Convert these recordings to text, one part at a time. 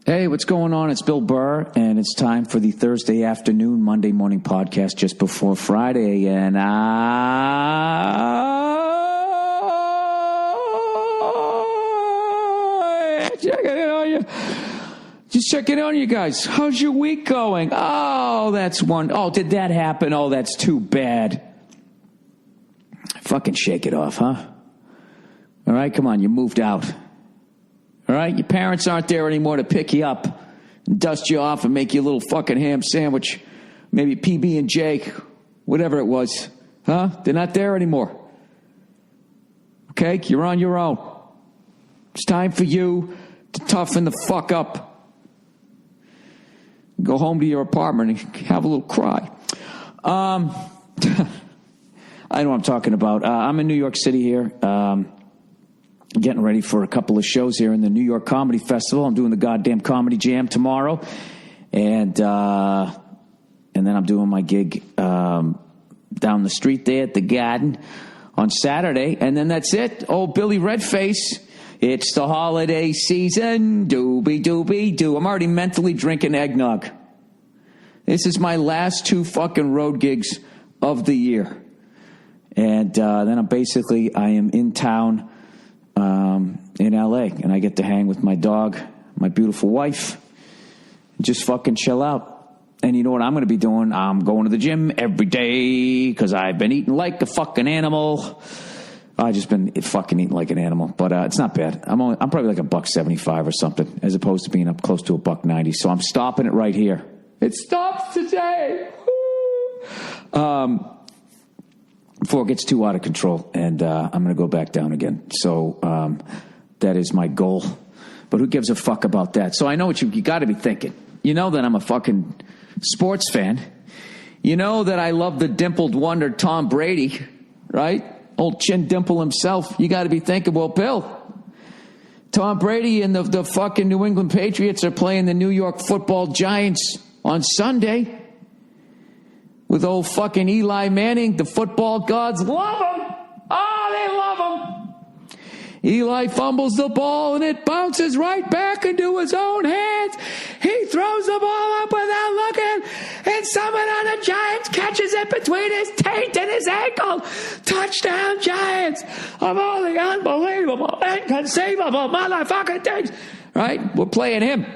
Hey, what's going on? It's Bill Burr, and it's time for the Thursday afternoon, Monday morning podcast just before Friday. And checking in on you. Just checking in on you guys. How's your week going? Oh, that's one. Oh, did that happen? Oh, that's too bad. Fucking shake it off, huh? All right, come on, you moved out. All right, your parents aren't there anymore to pick you up and dust you off and make you a little fucking ham sandwich, maybe PB&J, whatever it was, huh? They're not there anymore. Okay, you're on your own. It's time for you to toughen the fuck up. Go home to your apartment and have a little cry. I know what I'm talking about. I'm in New York City here. Getting ready for a couple of shows here in the New York Comedy Festival. I'm doing the goddamn Comedy Jam tomorrow. And then I'm doing my gig down the street there at the Garden on Saturday. And then that's it. Old Billy Redface. It's the holiday season. Doobie-doobie-doo. I'm already mentally drinking eggnog. This is my last two fucking road gigs of the year. And then I am in town in LA, and I get to hang with my dog, my beautiful wife, and just fucking chill out. And you know what I'm going to be doing? I'm going to the gym every day because I've been eating like a fucking animal. I've just been fucking eating like an animal, but it's not bad. I'm probably like $1.75 or something, as opposed to being up close to $1.90. So I'm stopping it right here. It stops today. Before it gets too out of control, and I'm going to go back down again. So that is my goal. But who gives a fuck about that? So I know what you got to be thinking. You know that I'm a fucking sports fan. You know that I love the dimpled wonder Tom Brady, right? Old chin dimple himself. You got to be thinking, well, Bill, Tom Brady and the fucking New England Patriots are playing the New York Football Giants on Sunday. With old fucking Eli Manning, the football gods love him. Oh, they love him. Eli fumbles the ball and it bounces right back into his own hands. He throws the ball up without looking, and someone on the Giants catches it between his taint and his ankle. Touchdown, Giants! Of all the unbelievable, inconceivable motherfucking things. Right? We're playing him.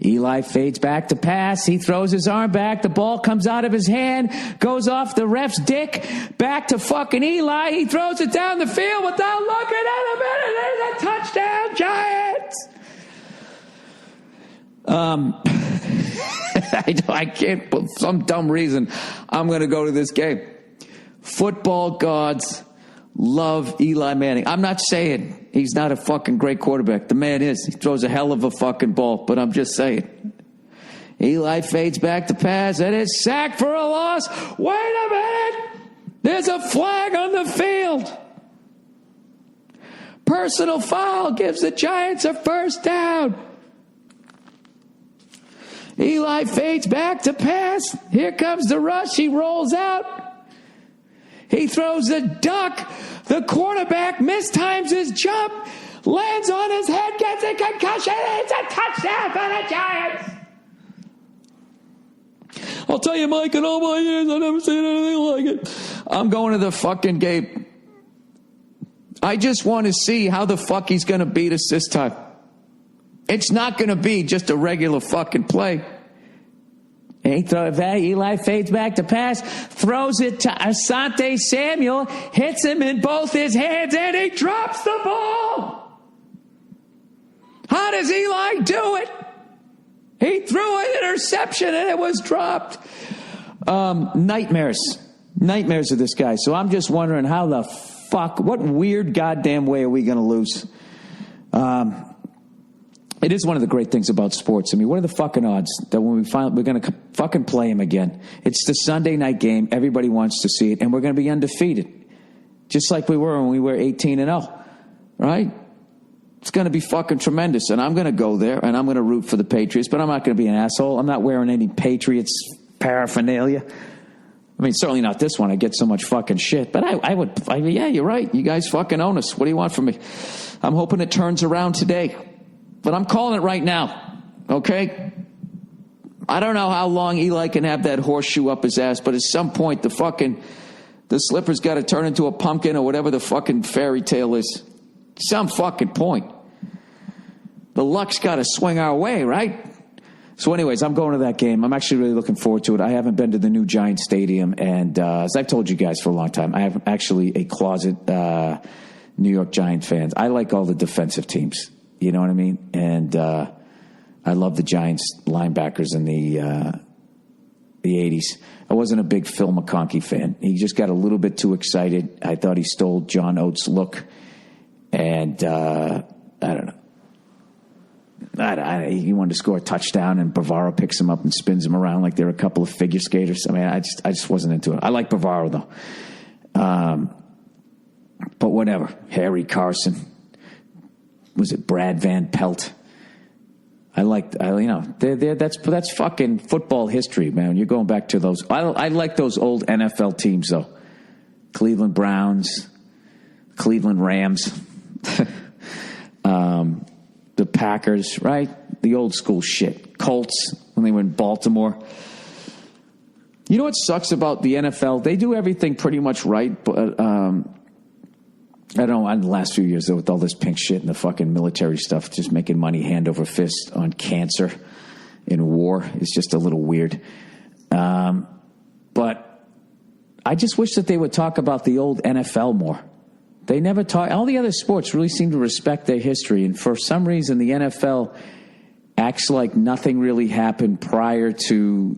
Eli fades back to pass. He throws his arm back. The ball comes out of his hand, goes off the ref's dick, back to fucking Eli. He throws it down the field without looking at him, and there's a touchdown, Giants. I can't, for some dumb reason, I'm going to go to this game. Football gods love Eli Manning. I'm not saying he's not a fucking great quarterback. The man is. He throws a hell of a fucking ball, but I'm just saying. Eli fades back to pass, and it's sacked for a loss. Wait a minute. There's a flag on the field. Personal foul gives the Giants a first down. Eli fades back to pass. Here comes the rush. He rolls out. He throws a duck. The quarterback mistimes his jump, lands on his head, gets a concussion. It's a touchdown for the Giants. I'll tell you, Mike, in all my years, I've never seen anything like it. I'm going to the fucking game. I just want to see how the fuck he's going to beat us this time. It's not going to be just a regular fucking play. Eli fades back to pass, throws it to Asante Samuel, hits him in both his hands, and he drops the ball. How does Eli do it? He threw an interception and it was dropped. Nightmares of this guy. So I'm just wondering how the fuck, what weird goddamn way are we going to lose? It is one of the great things about sports. I mean, what are the fucking odds that when we're going to fucking play him again? It's the Sunday night game. Everybody wants to see it, and we're going to be undefeated, just like we were when we were 18-0, right? It's going to be fucking tremendous, and I'm going to go there, and I'm going to root for the Patriots, but I'm not going to be an asshole. I'm not wearing any Patriots paraphernalia. I mean, certainly not this one. I get so much fucking shit, but yeah, you're right. You guys fucking own us. What do you want from me? I'm hoping it turns around today. But I'm calling it right now, okay? I don't know how long Eli can have that horseshoe up his ass, but at some point the slipper's got to turn into a pumpkin or whatever the fucking fairy tale is. Some fucking point. The luck's got to swing our way, right? So anyways, I'm going to that game. I'm actually really looking forward to it. I haven't been to the new Giant Stadium, and as I've told you guys for a long time, I have actually a closet New York Giant fan. I like all the defensive teams. You know what I mean? And I love the Giants linebackers in the 80s. I wasn't a big Phil McConkey fan. He just got a little bit too excited. I thought he stole John Oates' look. And I don't know. He wanted to score a touchdown, and Bavaro picks him up and spins him around like they're a couple of figure skaters. I mean, I just wasn't into it. I like Bavaro, though. But whatever. Harry Carson. Was it Brad Van Pelt? That's fucking football history, man. You're going back to those. I like those old NFL teams, though. Cleveland Browns, Cleveland Rams, the Packers, right? The old school shit. Colts, when they were in Baltimore. You know what sucks about the NFL? They do everything pretty much right, but I don't know, in the last few years, though, with all this pink shit and the fucking military stuff, just making money hand over fist on cancer in war is just a little weird. But I just wish that they would talk about the old NFL more. They never talk. All the other sports really seem to respect their history, and for some reason, the NFL acts like nothing really happened prior to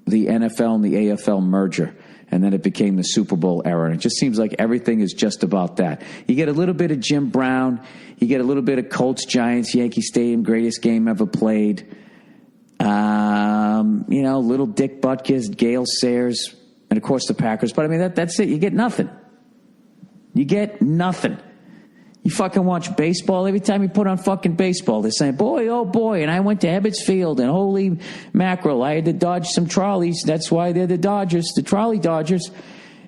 the NFL and the AFL merger. And then it became the Super Bowl era. And it just seems like everything is just about that. You get a little bit of Jim Brown. You get a little bit of Colts, Giants, Yankee Stadium, greatest game ever played. Little Dick Butkus, Gale Sayers, and, of course, the Packers. But, I mean, that's it. You get nothing. You get nothing. You fucking watch baseball. Every time you put on fucking baseball, they're saying, boy, oh, boy, and I went to Ebbets Field, and holy mackerel, I had to dodge some trolleys. That's why they're the Dodgers, the trolley Dodgers.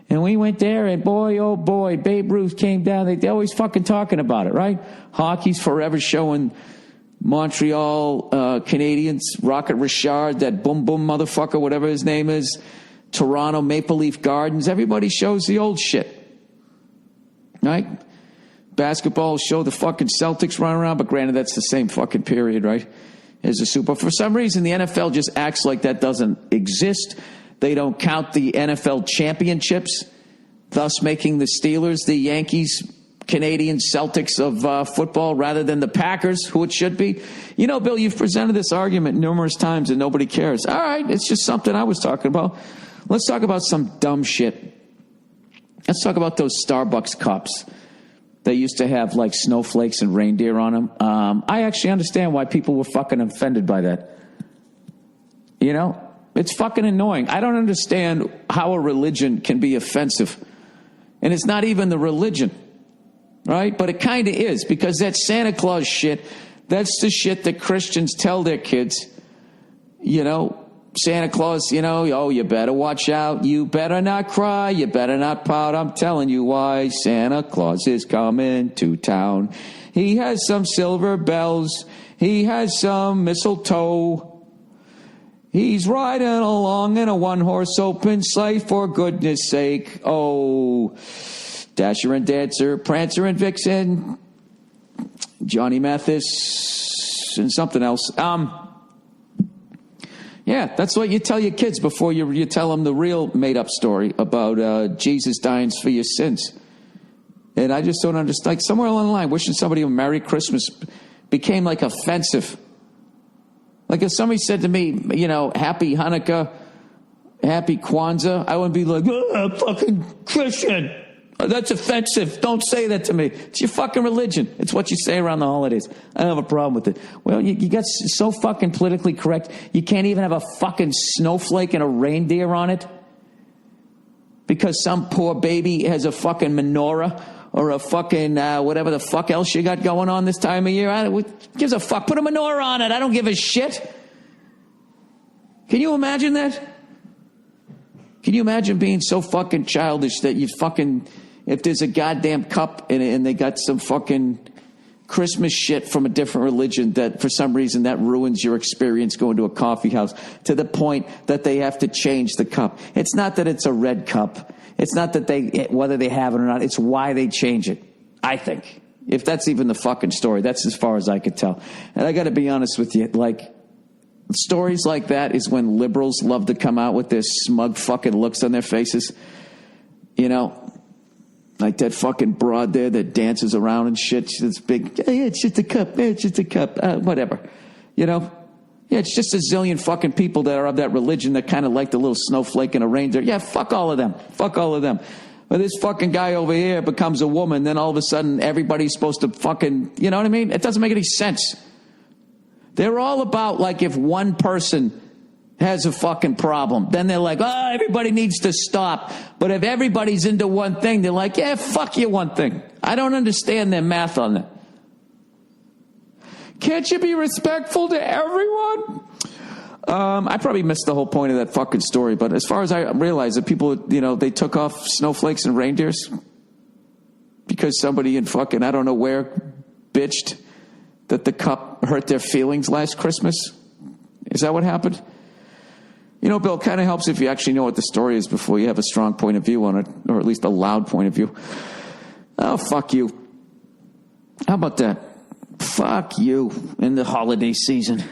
And we went there, and boy, oh, boy, Babe Ruth came down. They're always fucking talking about it, right? Hockey's forever showing Montreal Canadiens, Rocket Richard, that boom boom motherfucker, whatever his name is, Toronto Maple Leaf Gardens. Everybody shows the old shit, right? Basketball show the fucking Celtics run around, but granted, that's the same fucking period, right? As a Super. For some reason, the NFL just acts like that doesn't exist. They don't count the NFL championships, thus making the Steelers the Yankees, Canadian Celtics of football rather than the Packers, who it should be. You know, Bill, you've presented this argument numerous times and nobody cares. All right, it's just something I was talking about. Let's talk about some dumb shit. Let's talk about those Starbucks cups. They used to have like snowflakes and reindeer on them. I actually understand why people were fucking offended by that. You know, it's fucking annoying. I don't understand how a religion can be offensive. And it's not even the religion, right? But it kind of is, because that Santa Claus shit, that's the shit that Christians tell their kids. You know, Santa Claus, you know, oh, you better watch out. You better not cry. You better not pout. I'm telling you why. Santa Claus is coming to town. He has some silver bells. He has some mistletoe. He's riding along in a one-horse open sleigh, for goodness sake. Oh, Dasher and Dancer, Prancer and Vixen, Johnny Mathis, and something else. Yeah, that's what you tell your kids before you tell them the real made-up story about Jesus dying for your sins. And I just don't understand. Like, somewhere along the line, wishing somebody a Merry Christmas became, like, offensive. Like, if somebody said to me, you know, Happy Hanukkah, Happy Kwanzaa, I wouldn't be like, oh, fucking Christian. That's offensive. Don't say that to me. It's your fucking religion. It's what you say around the holidays. I don't have a problem with it. Well, you got so fucking politically correct, you can't even have a fucking snowflake and a reindeer on it because some poor baby has a fucking menorah or a fucking whatever the fuck else you got going on this time of year. Who gives a fuck? Put a menorah on it. I don't give a shit. Can you imagine that? Can you imagine being so fucking childish that you fucking... If there's a goddamn cup and they got some fucking Christmas shit from a different religion that for some reason that ruins your experience going to a coffee house to the point that they have to change the cup. It's not that it's a red cup. It's not that whether they have it or not. It's why they change it, I think. If that's even the fucking story, that's as far as I could tell. And I got to be honest with you, like, stories like that is when liberals love to come out with their smug fucking looks on their faces. You know, like that fucking broad there that dances around and shit. It's big. Yeah, it's just a cup. Yeah, it's just a cup. Whatever. You know? Yeah, it's just a zillion fucking people that are of that religion that kind of like the little snowflake and a reindeer. Yeah, fuck all of them. Fuck all of them. But this fucking guy over here becomes a woman, then all of a sudden everybody's supposed to fucking, you know what I mean? It doesn't make any sense. They're all about, like, if one person has a fucking problem, then they're like, oh, everybody needs to stop. But if everybody's into one thing, they're like, yeah, fuck you one thing. I don't understand their math on that. Can't you be respectful to everyone? I probably missed the whole point of that fucking story, but as far as I realize that people, you know, they took off snowflakes and reindeers because somebody in fucking, I don't know where, bitched that the cup hurt their feelings last Christmas. Is that what happened? You know, Bill, it kind of helps if you actually know what the story is before you have a strong point of view on it, or at least a loud point of view. Oh, fuck you. How about that? Fuck you in the holiday season.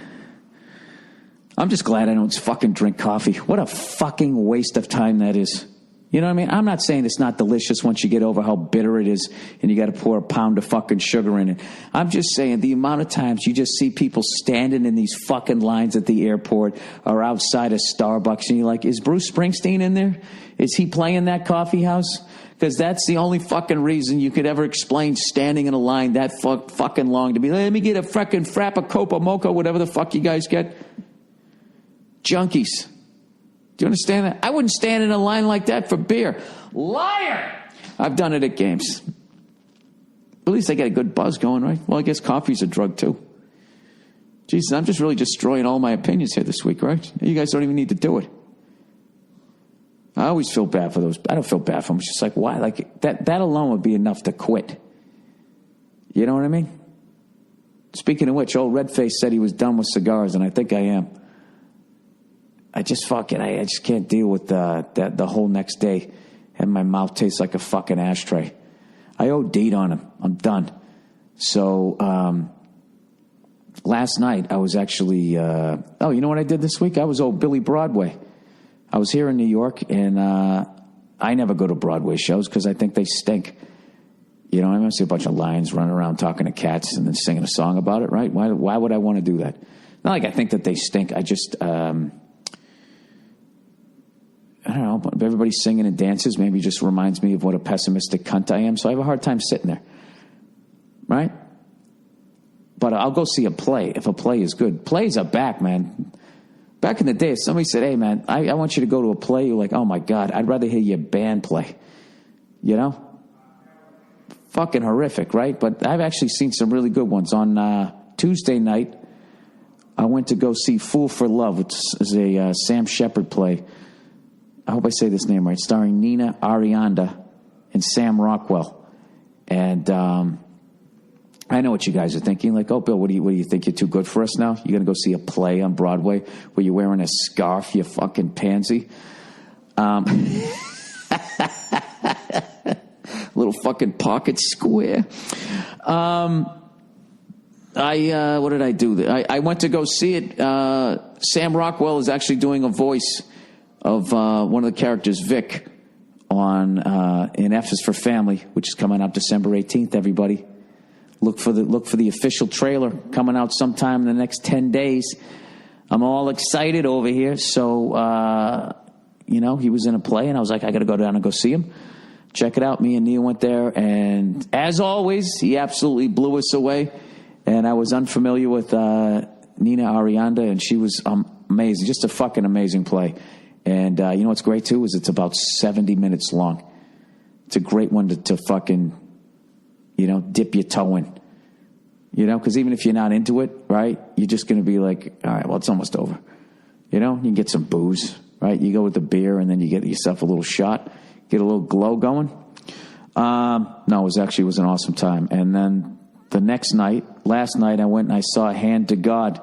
I'm just glad I don't fucking drink coffee. What a fucking waste of time that is. You know what I mean? I'm not saying it's not delicious once you get over how bitter it is and you got to pour a pound of fucking sugar in it. I'm just saying the amount of times you just see people standing in these fucking lines at the airport or outside of Starbucks and you're like, is Bruce Springsteen in there? Is he playing that coffee house? Because that's the only fucking reason you could ever explain standing in a line that fucking long to be, let me get a fucking frappa, copa, mocha, whatever the fuck you guys get. Junkies. Do you understand that? I wouldn't stand in a line like that for beer. Liar! I've done it at games. At least I get a good buzz going, right? Well, I guess coffee's a drug, too. Jesus, I'm just really destroying all my opinions here this week, right? You guys don't even need to do it. I always feel bad for those. I don't feel bad for them. It's just like, why? Like, that alone would be enough to quit. You know what I mean? Speaking of which, old Redface said he was done with cigars, and I think I am. I just I just can't deal with the whole next day and my mouth tastes like a fucking ashtray. I OD'd on him. I'm done. So last night I was actually you know what I did this week? I was old Billy Broadway. I was here in New York, and I never go to Broadway shows because I think they stink. You know, I'm going to see a bunch of lions running around talking to cats and then singing a song about it, right? Why would I want to do that? Not like I think that they stink. I just I don't know, if everybody's singing and dances, maybe it just reminds me of what a pessimistic cunt I am. So I have a hard time sitting there, right? But I'll go see a play if a play is good. Plays are back, man. Back in the day, if somebody said, hey, man, I want you to go to a play, you're like, oh, my God, I'd rather hear your band play. You know? Fucking horrific, right? But I've actually seen some really good ones. On Tuesday night, I went to go see Fool for Love, which is a Sam Shepard play. I hope I say this name right, starring Nina Arianda and Sam Rockwell. And I know what you guys are thinking. Like, oh, Bill, what do you think? You're too good for us now? You're going to go see a play on Broadway where you're wearing a scarf, you fucking pansy? Little fucking pocket square. What did I do? I went to go see it. Sam Rockwell is actually doing a voice of one of the characters, Vic, on in F is for Family, which is coming out December 18th, everybody. Look for the official trailer coming out sometime in the next 10 days. I'm all excited over here. So, he was in a play, and I was like, I got to go down and go see him. Check it out. Me and Neil went there, and as always, he absolutely blew us away. And I was unfamiliar with Nina Arianda, and she was amazing. Just a fucking amazing play. And you know what's great, too, is it's about 70 minutes long. It's a great one to fucking, dip your toe in. Because even if you're not into it, right, you're just going to be like, all right, well, it's almost over. You can get some booze, right? You go with the beer, and then you get yourself a little shot, get a little glow going. No, it was an awesome time. And then the next night, last night, I went and I saw Hand to God.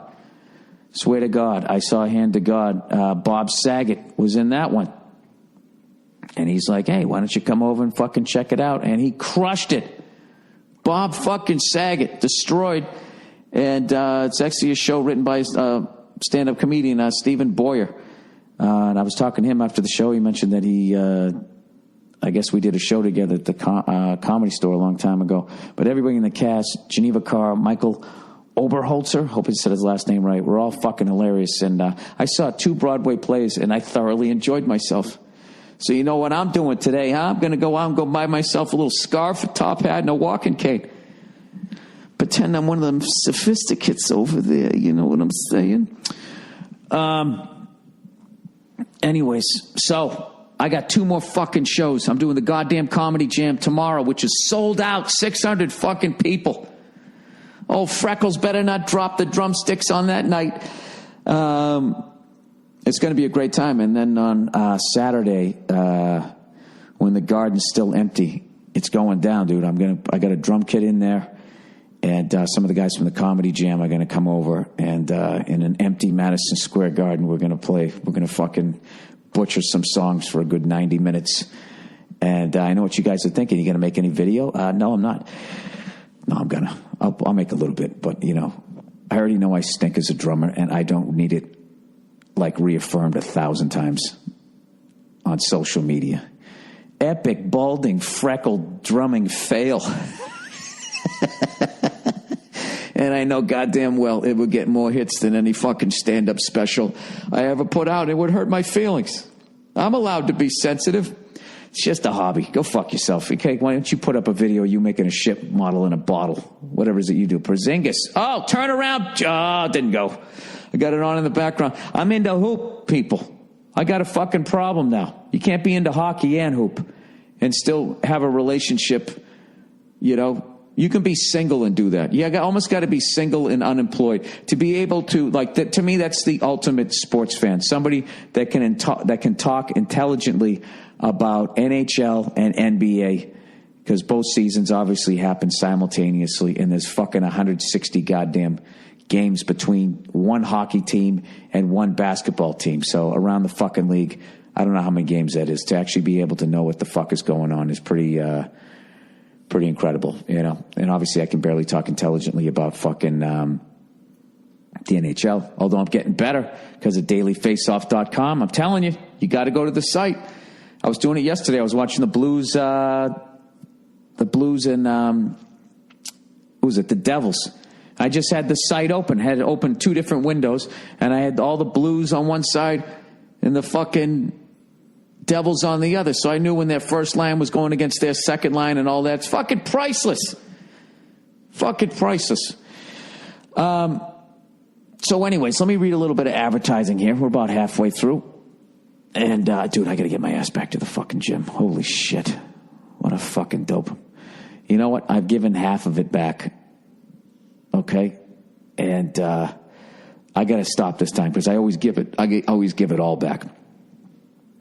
Swear to God, I saw Hand to God. Bob Saget was in that one. And he's like, hey, why don't you come over and fucking check it out? And he crushed it. Bob fucking Saget, destroyed. And it's actually a show written by stand-up comedian Stephen Boyer. And I was talking to him after the show. He mentioned that I guess we did a show together at the Comedy Store a long time ago. But everybody in the cast, Geneva Carr, Michael Oberholzer, hope I said his last name right, we're all fucking hilarious. And I saw 2 Broadway plays, and I thoroughly enjoyed myself. So you know what I'm doing today, huh? I'm going to go out and go buy myself a little scarf, a top hat, and a walking cane. Pretend I'm one of them sophisticates over there, you know what I'm saying? Anyways, so I got 2 more fucking shows. I'm doing the goddamn Comedy Jam tomorrow, which is sold out, 600 fucking people. Oh, Freckles better not drop the drumsticks on that night. It's going to be a great time. And then on Saturday, when the garden's still empty, it's going down, dude. I got a drum kit in there, and some of the guys from the Comedy Jam are going to come over, and in an empty Madison Square Garden, we're going to play. We're going to fucking butcher some songs for a good 90 minutes. And I know what you guys are thinking. You going to make any video? No, I'm not. No, I'm gonna. I'll make a little bit, but you know, I already know I stink as a drummer, and I don't need it like reaffirmed 1,000 times on social media. Epic, balding, freckled drumming fail. And I know goddamn well it would get more hits than any fucking stand-up special I ever put out. It would hurt my feelings. I'm allowed to be sensitive. It's just a hobby. Go fuck yourself, okay? Why don't you put up a video of you making a ship model in a bottle? Whatever it is that you do. Porzingis. Oh, turn around. Oh, didn't go. I got it on in the background. I'm into hoop, people. I got a fucking problem now. You can't be into hockey and hoop and still have a relationship, you know. You can be single and do that. You almost got to be single and unemployed to be able to, like, that. To me, that's the ultimate sports fan. Somebody that can talk intelligently about NHL and NBA, because both seasons obviously happen simultaneously, and there's fucking 160 goddamn games between one hockey team and one basketball team. So around the fucking league, I don't know how many games that is. To actually be able to know what the fuck is going on is pretty incredible, you know. And obviously I can barely talk intelligently about fucking the NHL, although I'm getting better because of dailyfaceoff.com. I'm telling you, you got to go to the site. I was doing it yesterday. I was watching the Blues and who was it? The Devils. I just had the site open, had it open 2 different windows, and I had all the Blues on one side and the fucking Devils on the other. So I knew when their first line was going against their second line and all that. It's fucking priceless. Fucking priceless. So anyways, let me read a little bit of advertising here. We're about halfway through. And, dude, I got to get my ass back to the fucking gym. Holy shit. What a fucking dope. You know what? I've given half of it back. Okay? And I got to stop this time because I always give it all back.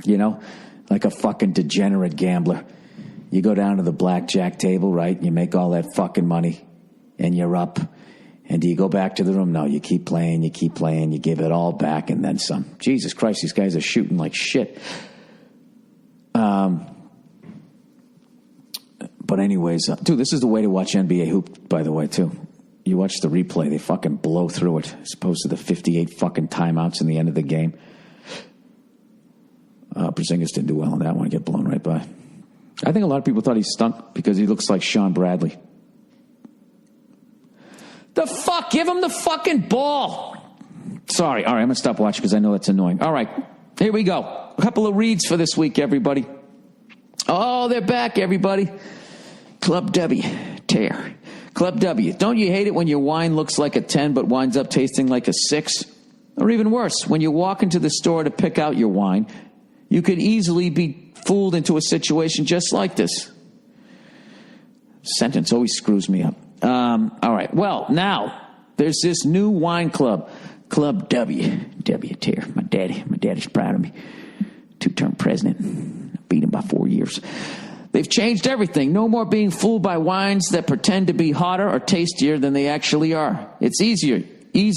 You know? Like a fucking degenerate gambler. You go down to the blackjack table, right? You make all that fucking money. And you're up. And do you go back to the room? No, you keep playing, you give it all back and then some. Jesus Christ, these guys are shooting like shit. But anyways, dude, this is the way to watch NBA hoop, by the way, too. You watch the replay, they fucking blow through it, as opposed to the 58 fucking timeouts in the end of the game. Porzingis didn't do well on that one, get blown right by. I think a lot of people thought he stunk because he looks like Sean Bradley. The fuck? Give him the fucking ball. Sorry. All right, I'm going to stop watching because I know that's annoying. All right, here we go. A couple of reads for this week, everybody. Oh, they're back, everybody. Club W. Tear. Club W. Don't you hate it when your wine looks like a 10 but winds up tasting like a 6? Or even worse, when you walk into the store to pick out your wine, you could easily be fooled into a situation just like this. Sentence always screws me up. All right. Well, now there's this new wine club, Club W. W. Tear. My daddy's proud of me. 2-term president. Beat him by 4 years. They've changed everything. No more being fooled by wines that pretend to be hotter or tastier than they actually are. It's easy. You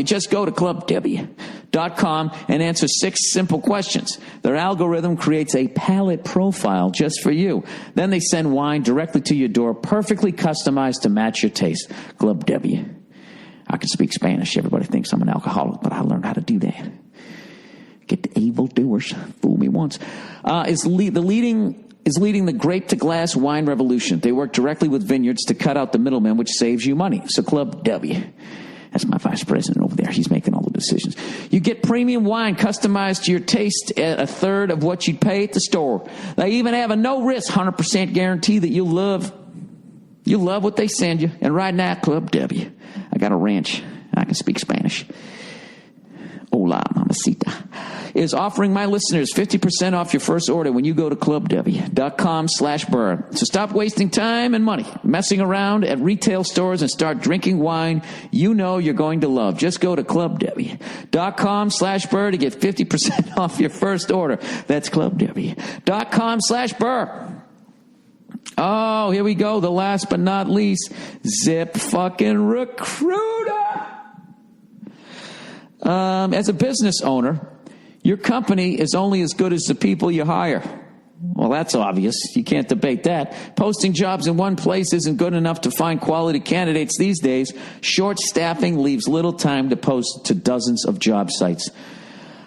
just go to clubw.com and answer 6 simple questions. Their algorithm creates a palate profile just for you. Then they send wine directly to your door, perfectly customized to match your taste. Club W. I can speak Spanish. Everybody thinks I'm an alcoholic, but I learned how to do that. Get the evil doers. Fool me once. Is leading the grape to glass wine revolution. They work directly with vineyards to cut out the middleman, which saves you money. So Club W. That's my vice president over there. He's making all the decisions. You get premium wine customized to your taste at a third of what you'd pay at the store. They even have a no-risk 100% guarantee that you'll love what they send you. And right now, Club W. I got a ranch. I can speak Spanish. Hola, mamacita. Is offering my listeners 50% off your first order when you go to clubw.com/Burr. So stop wasting time and money messing around at retail stores and start drinking wine you know you're going to love. Just go to clubw.com/Burr to get 50% off your first order. That's clubw.com/Burr. Oh, here we go. The last but not least, Zip fucking Recruiter. As a business owner, your company is only as good as the people you hire. Well, that's obvious. You can't debate that. Posting jobs in one place isn't good enough to find quality candidates these days. Short staffing leaves little time to post to dozens of job sites.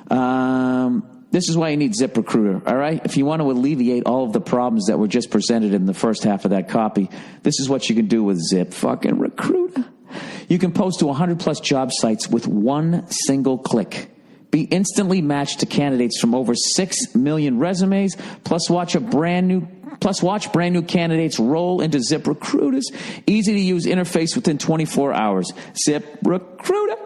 This is why you need ZipRecruiter, all right? If you want to alleviate all of the problems that were just presented in the first half of that copy, this is what you can do with Zip fucking Recruiter. You can post to 100-plus job sites with one single click. Be instantly matched to candidates from over 6 million resumes, plus watch brand new candidates roll into ZipRecruiter's easy-to-use interface within 24 hours. ZipRecruiter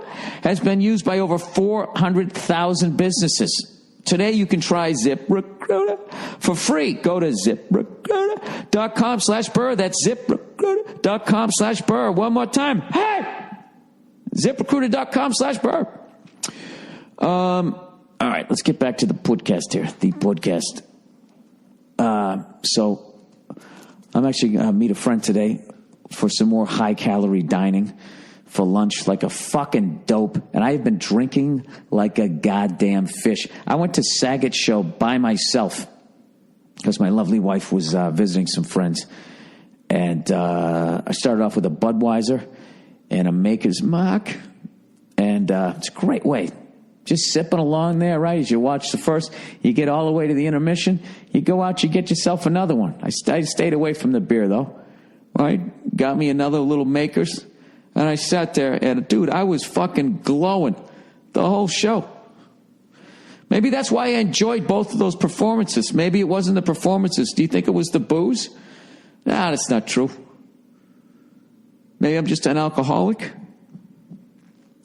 has been used by over 400,000 businesses. Today you can try ZipRecruiter for free. Go to ZipRecruiter.com/Burr. That's ZipRecruiter.com/Burr. One more time. Hey! ZipRecruiter.com/Burr. All right, let's get back to the podcast here. The podcast. So I'm actually going to meet a friend today for some more high-calorie dining for lunch like a fucking dope. And I've been drinking like a goddamn fish. I went to Saget show by myself because my lovely wife was visiting some friends. And I started off with a Budweiser and a Maker's Mark. And it's a great way. Just sipping along there, right? As you watch the first, you get all the way to the intermission. You go out, you get yourself another one. I stayed away from the beer, though. Right? Got me another little Maker's. And I sat there, and dude, I was fucking glowing the whole show. Maybe that's why I enjoyed both of those performances. Maybe it wasn't the performances. Do you think it was the booze? Nah, that's not true. Maybe I'm just an alcoholic.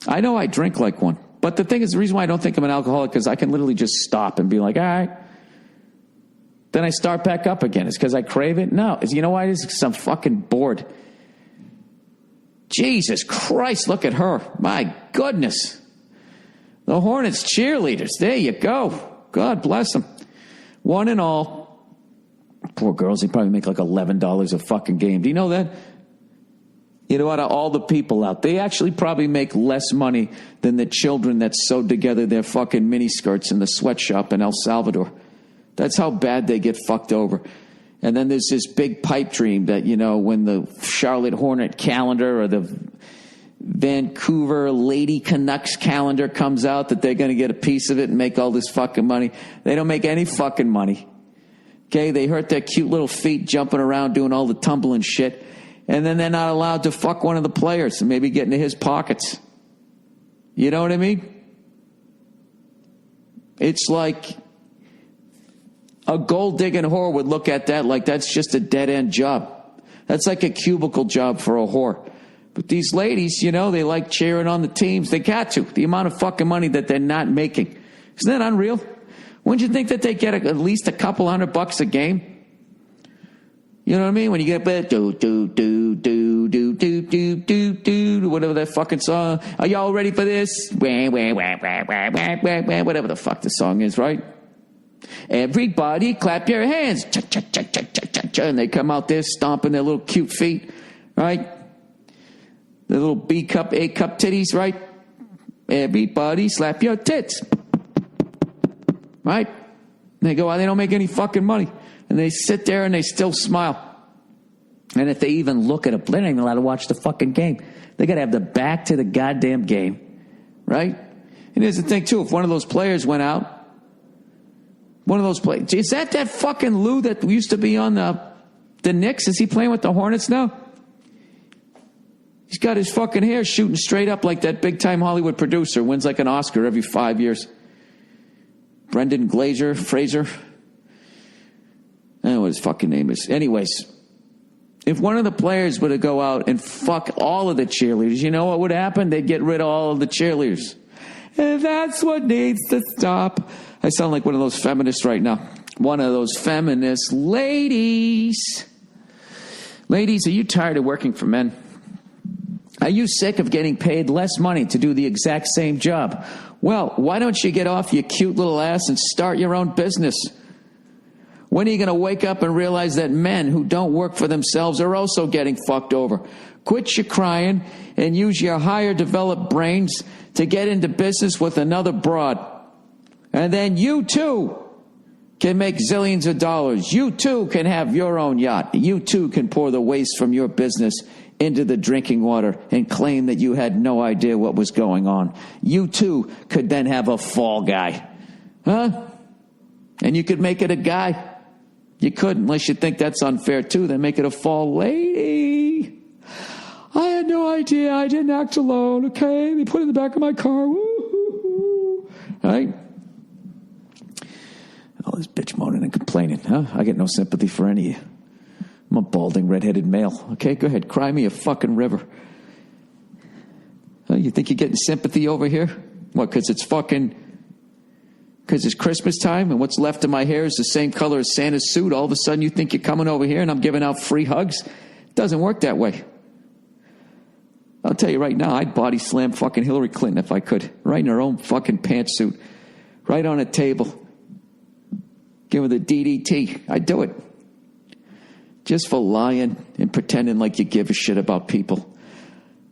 I know I drink like one. But the thing is, the reason why I don't think I'm an alcoholic is I can literally just stop and be like, all right. Then I start back up again. It's because I crave it? No. You know why it is? Because I'm fucking bored. Jesus Christ, look at her. My goodness. The Hornets cheerleaders. There you go. God bless them. One and all. Poor girls, they probably make like $11 a fucking game. Do you know that? You know, out of all the people out, they actually probably make less money than the children that sewed together their fucking miniskirts in the sweatshop in El Salvador. That's how bad they get fucked over. And then there's this big pipe dream that, you know, when the Charlotte Hornet calendar or the Vancouver Lady Canucks calendar comes out, that they're going to get a piece of it and make all this fucking money. They don't make any fucking money. Okay, they hurt their cute little feet jumping around doing all the tumbling shit. And then they're not allowed to fuck one of the players and maybe get into his pockets. You know what I mean? It's like a gold-digging whore would look at that like that's just a dead-end job. That's like a cubicle job for a whore. But these ladies, you know, they like cheering on the teams. They got to. The amount of fucking money that they're not making. Isn't that unreal? Wouldn't you think that they get at least a couple $100 a game? You know what I mean? When you get whatever that fucking song. Are y'all ready for this? Whatever the fuck the song is, right? Everybody clap your hands. And they come out there stomping their little cute feet, right? The little B cup, A cup titties, right? Everybody slap your tits. Right? And they go out, they don't make any fucking money. And they sit there and they still smile. And if they even look at they're not even allowed to watch the fucking game. They got to have the back to the goddamn game. Right? And here's the thing, too. If one of those players went out, is that fucking Lou that used to be on the Knicks? Is he playing with the Hornets now? He's got his fucking hair shooting straight up like that big-time Hollywood producer. Wins like an Oscar every 5 years. Brendan Fraser. I don't know what his fucking name is. Anyways, if one of the players were to go out and fuck all of the cheerleaders, you know what would happen? They'd get rid of all of the cheerleaders. And that's what needs to stop. I sound like one of those feminists right now. One of those feminist ladies. Ladies, are you tired of working for men? Are you sick of getting paid less money to do the exact same job? Well, why don't you get off your cute little ass and start your own business? When are you going to wake up and realize that men who don't work for themselves are also getting fucked over? Quit your crying and use your higher developed brains to get into business with another broad. And then you too can make zillions of dollars. You too can have your own yacht. You too can pour the waste from your business into the drinking water and claim that you had no idea what was going on. You too could then have a fall guy. Huh? And you could make it a guy. You could, unless you think that's unfair too. Then make it a fall lady. I had no idea. I didn't act alone. Okay, they put it in the back of my car. Woo-hoo-hoo. Right? All this bitch moaning and complaining, huh? I get no sympathy for any of you. I'm a balding, redheaded male. Okay, go ahead. Cry me a fucking river. Huh? You think you're getting sympathy over here? What, because it's Christmas time and what's left of my hair is the same color as Santa's suit? All of a sudden you think you're coming over here and I'm giving out free hugs? It doesn't work that way. I'll tell you right now, I'd body slam fucking Hillary Clinton if I could. Right in her own fucking pantsuit. Right on a table. Give her the DDT. I'd do it. Just for lying and pretending like you give a shit about people.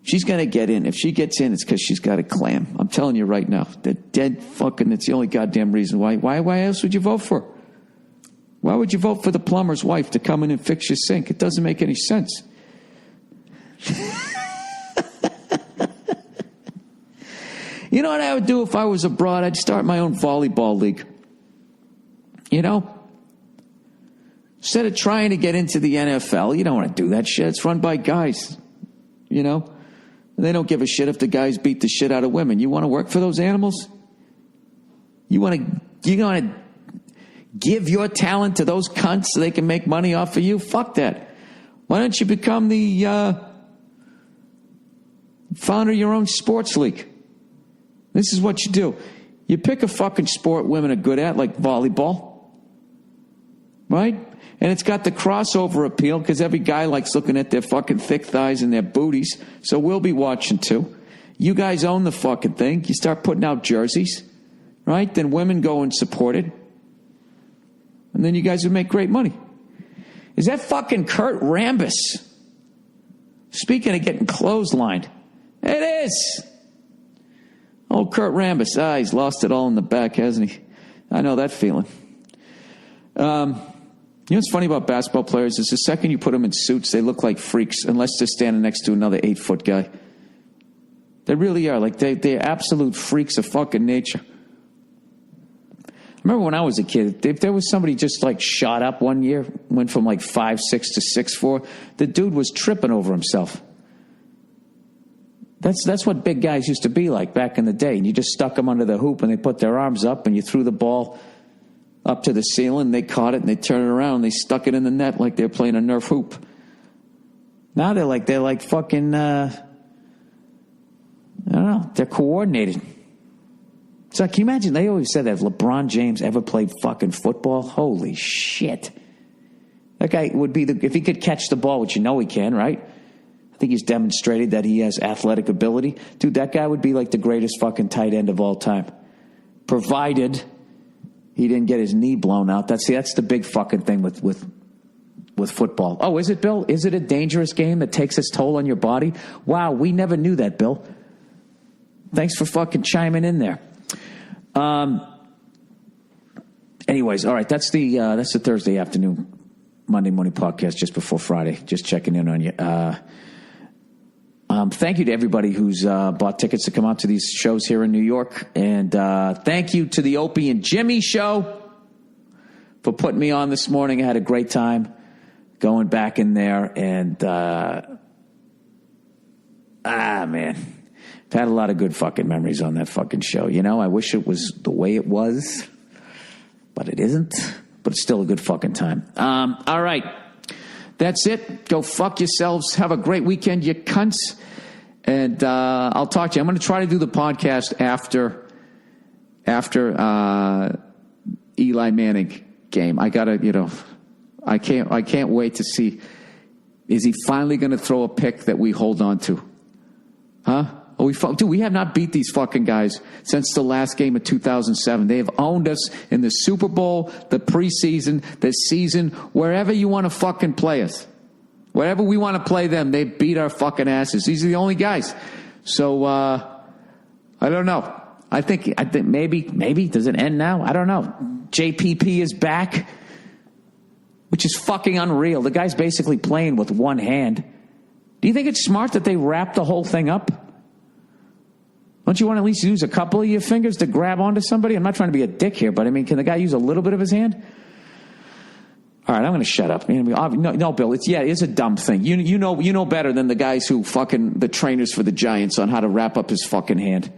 She's going to get in. If she gets in, it's because she's got a clam. I'm telling you right now. The dead fucking, it's the only goddamn reason why. Why else would you vote for her? Why would you vote for the plumber's wife to come in and fix your sink? It doesn't make any sense. You know what I would do if I was abroad? I'd start my own volleyball league. You know? Instead of trying to get into the NFL, you don't want to do that shit. It's run by guys. You know? And they don't give a shit if the guys beat the shit out of women. You want to work for those animals? You want to give your talent to those cunts so they can make money off of you? Fuck that. Why don't you become the founder of your own sports league? This is what you do. You pick a fucking sport women are good at, like volleyball. Right? And it's got the crossover appeal because every guy likes looking at their fucking thick thighs and their booties. So we'll be watching too. You guys own the fucking thing. You start putting out jerseys. Right? Then women go and support it. And then you guys would make great money. Is that fucking Kurt Rambis? Speaking of getting clotheslined. It is. Oh, Kurt Rambis. He's lost it all in the back, hasn't he? I know that feeling. You know what's funny about basketball players is the second you put them in suits, they look like freaks unless they're standing next to another 8-foot guy. They really are. Like, they're absolute freaks of fucking nature. I remember when I was a kid, if there was somebody just like shot up one year, went from like 5'6" to 6'4", the dude was tripping over himself. That's what big guys used to be like back in the day. And you just stuck them under the hoop and they put their arms up and you threw the ball up to the ceiling. And they caught it and they turned it around and they stuck it in the net like they were playing a Nerf hoop. Now they're like fucking, I don't know, they're coordinated. So can you imagine, they always said that if LeBron James ever played fucking football, holy shit. That guy would be if he could catch the ball, which you know he can, right? I think he's demonstrated that he has athletic ability. Dude, that guy would be like the greatest fucking tight end of all time. Provided he didn't get his knee blown out. That's the big fucking thing with football. Oh, is it, Bill? Is it a dangerous game that takes its toll on your body? Wow, we never knew that, Bill. Thanks for fucking chiming in there. Anyways, all right, that's the Thursday afternoon, Monday morning podcast just before Friday. Just checking in on you. Thank you to everybody who's bought tickets to come out to these shows here in New York. And thank you to the Opie and Jimmy show for putting me on this morning. I had a great time going back in there. And, man, I've had a lot of good fucking memories on that fucking show. You know, I wish it was the way it was, but it isn't. But it's still a good fucking time. All right. That's it. Go fuck yourselves. Have a great weekend, you cunts. And I'll talk to you. I'm going to try to do the podcast after Eli Manning game. I got to, I can't wait to see. Is he finally going to throw a pick that we hold on to? Huh? Dude, we have not beat these fucking guys since the last game of 2007. They have owned us in the Super Bowl, the preseason, the season, wherever you want to fucking play us. Wherever we want to play them, they beat our fucking asses. These are the only guys. So, I don't know. I think maybe, does it end now? I don't know. JPP is back, which is fucking unreal. The guy's basically playing with one hand. Do you think it's smart that they wrap the whole thing up? Don't you want to at least use a couple of your fingers to grab onto somebody? I'm not trying to be a dick here, but I mean, can the guy use a little bit of his hand? All right, I'm going to shut up. No, Bill, it's a dumb thing. You know better than the guys who fucking, the trainers for the Giants on how to wrap up his fucking hand.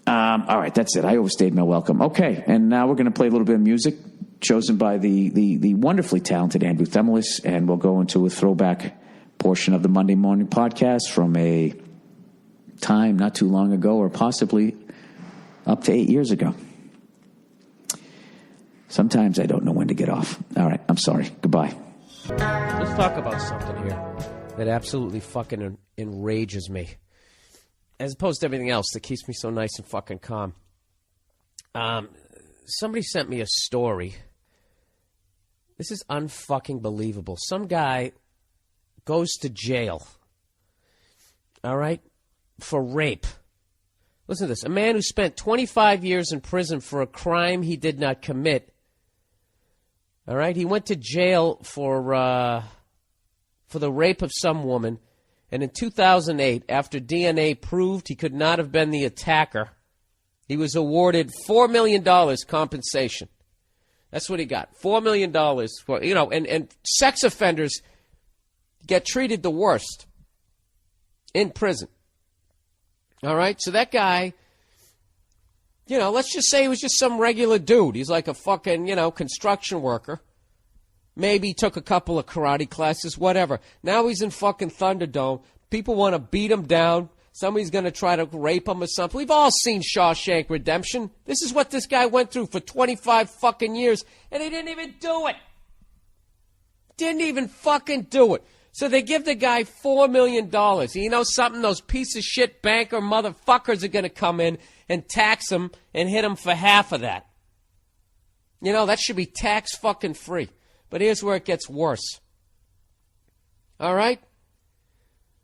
All right, that's it. I overstayed my welcome. Okay, and now we're going to play a little bit of music chosen by the wonderfully talented Andrew Themelis, and we'll go into a throwback portion of the Monday morning podcast from a time not too long ago, or possibly up to 8 years ago. Sometimes I don't know when to get off. All right, I'm sorry. Goodbye. Let's talk about something here that absolutely fucking enrages me, as opposed to everything else that keeps me so nice and fucking calm. Somebody sent me a story. This is unfucking believable. Some guy goes to jail, all right, for rape. Listen to this. A man who spent 25 years in prison for a crime he did not commit. All right, he went to jail for the rape of some woman, and in 2008, after DNA proved he could not have been the attacker, he was awarded $4 million compensation. That's what he got, $4 million for, and sex offenders get treated the worst in prison. All right, so that guy, let's just say he was just some regular dude. He's like a fucking, construction worker. Maybe he took a couple of karate classes, whatever. Now he's in fucking Thunderdome. People want to beat him down. Somebody's going to try to rape him or something. We've all seen Shawshank Redemption. This is what this guy went through for 25 fucking years, and he didn't even do it. Didn't even fucking do it. So they give the guy $4 million. You know something? Those piece of shit banker motherfuckers are going to come in and tax him and hit him for half of that. That should be tax fucking free. But here's where it gets worse. All right?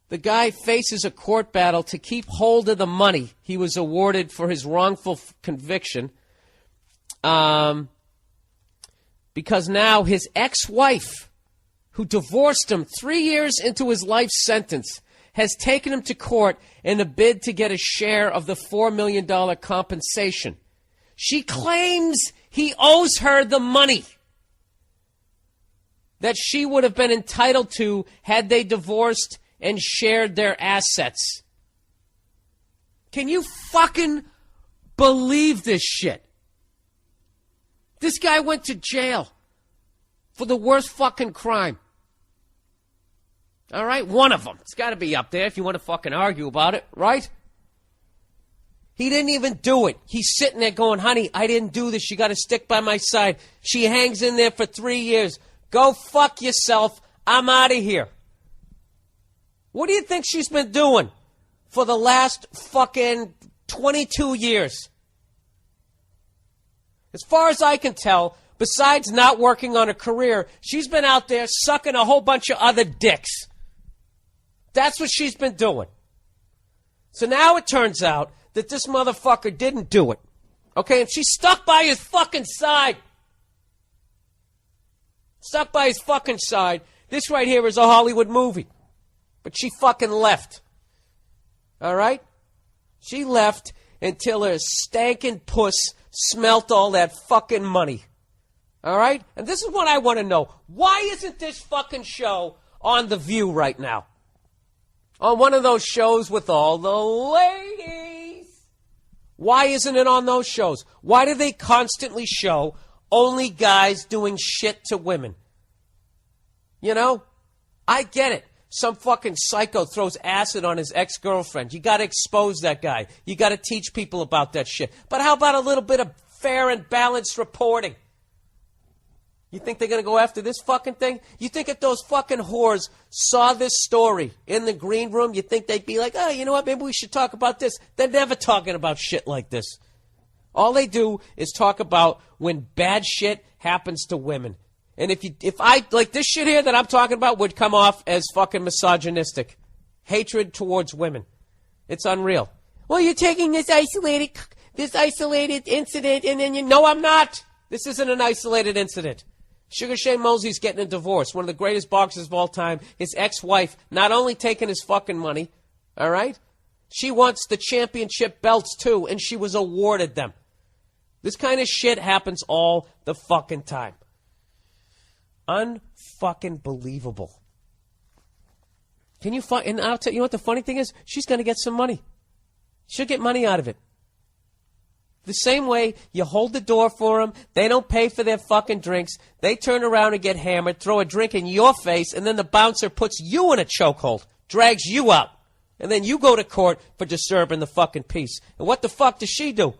The guy faces a court battle to keep hold of the money he was awarded for his wrongful conviction, because now his ex-wife, who divorced him 3 years into his life sentence, has taken him to court in a bid to get a share of the $4 million compensation. She claims he owes her the money that she would have been entitled to had they divorced and shared their assets. Can you fucking believe this shit? This guy went to jail for the worst fucking crime. All right? One of them. It's got to be up there if you want to fucking argue about it, right? He didn't even do it. He's sitting there going, honey, I didn't do this. You got to stick by my side. She hangs in there for 3 years. Go fuck yourself. I'm out of here. What do you think she's been doing for the last fucking 22 years? As far as I can tell, besides not working on a career, she's been out there sucking a whole bunch of other dicks. That's what she's been doing. So now it turns out that this motherfucker didn't do it. Okay, and she's stuck by his fucking side. Stuck by his fucking side. This right here is a Hollywood movie. But she fucking left. All right? She left until her stankin' puss smelt all that fucking money. All right? And this is what I want to know. Why isn't this fucking show on The View right now? On one of those shows with all the ladies. Why isn't it on those shows? Why do they constantly show only guys doing shit to women? You know? I get it. Some fucking psycho throws acid on his ex-girlfriend. You got to expose that guy. You got to teach people about that shit. But how about a little bit of fair and balanced reporting? You think they're going to go after this fucking thing? You think if those fucking whores saw this story in the green room, you think they'd be like, oh, you know what, maybe we should talk about this? They're never talking about shit like this. All they do is talk about when bad shit happens to women. And if I, like this shit here that I'm talking about would come off as fucking misogynistic. Hatred towards women. It's unreal. Well, you're taking this isolated incident and then no, I'm not. This isn't an isolated incident. Sugar Shane Mosley's getting a divorce. One of the greatest boxers of all time. His ex-wife not only taking his fucking money, all right? She wants the championship belts too, and she was awarded them. This kind of shit happens all the fucking time. Unfucking believable. Can you and I'll tell you what the funny thing is? She's going to get some money. She'll get money out of it. The same way you hold the door for them, they don't pay for their fucking drinks, they turn around and get hammered, throw a drink in your face, and then the bouncer puts you in a chokehold, drags you out, and then you go to court for disturbing the fucking peace. And what the fuck does she do?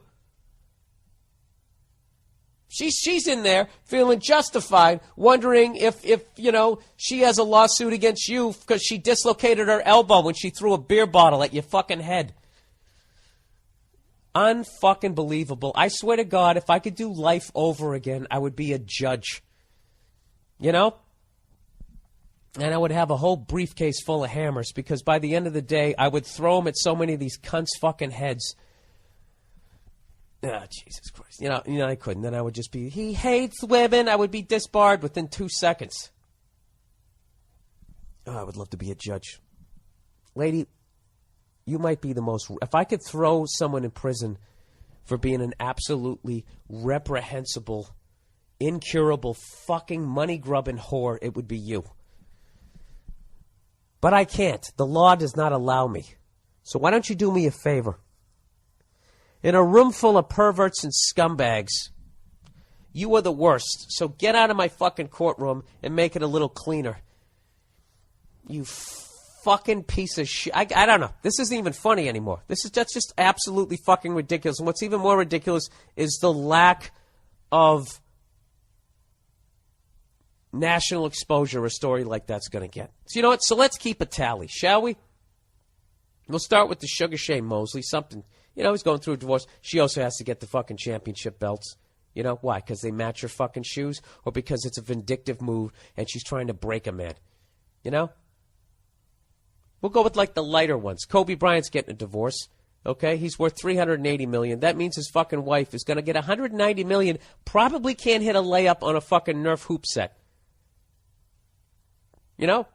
She's in there feeling justified, wondering if you know, she has a lawsuit against you because she dislocated her elbow when she threw a beer bottle at your fucking head. Unfucking believable. I swear to God, if I could do life over again, I would be a judge. You know? And I would have a whole briefcase full of hammers because by the end of the day, I would throw them at so many of these cunts' fucking heads. Oh, Jesus Christ. You know, I couldn't. Then I would just be, he hates women. I would be disbarred within 2 seconds. Oh, I would love to be a judge. Lady, you might be the most... If I could throw someone in prison for being an absolutely reprehensible, incurable, fucking money-grubbing whore, it would be you. But I can't. The law does not allow me. So why don't you do me a favor? In a room full of perverts and scumbags, you are the worst. So get out of my fucking courtroom and make it a little cleaner. You fucking piece of shit. I don't know. This isn't even funny anymore. That's just absolutely fucking ridiculous. And what's even more ridiculous is the lack of national exposure a story like that's going to get. So you know what? So let's keep a tally, shall we? We'll start with the Sugar Shane Mosley. Something, you know, he's going through a divorce. She also has to get the fucking championship belts. You know, why? Because they match her fucking shoes? Or because it's a vindictive move and she's trying to break a man? You know? We'll go with, like, the lighter ones. Kobe Bryant's getting a divorce. Okay? He's worth $380 million. That means his fucking wife is going to get $190 million. Probably can't hit a layup on a fucking Nerf hoop set. You know?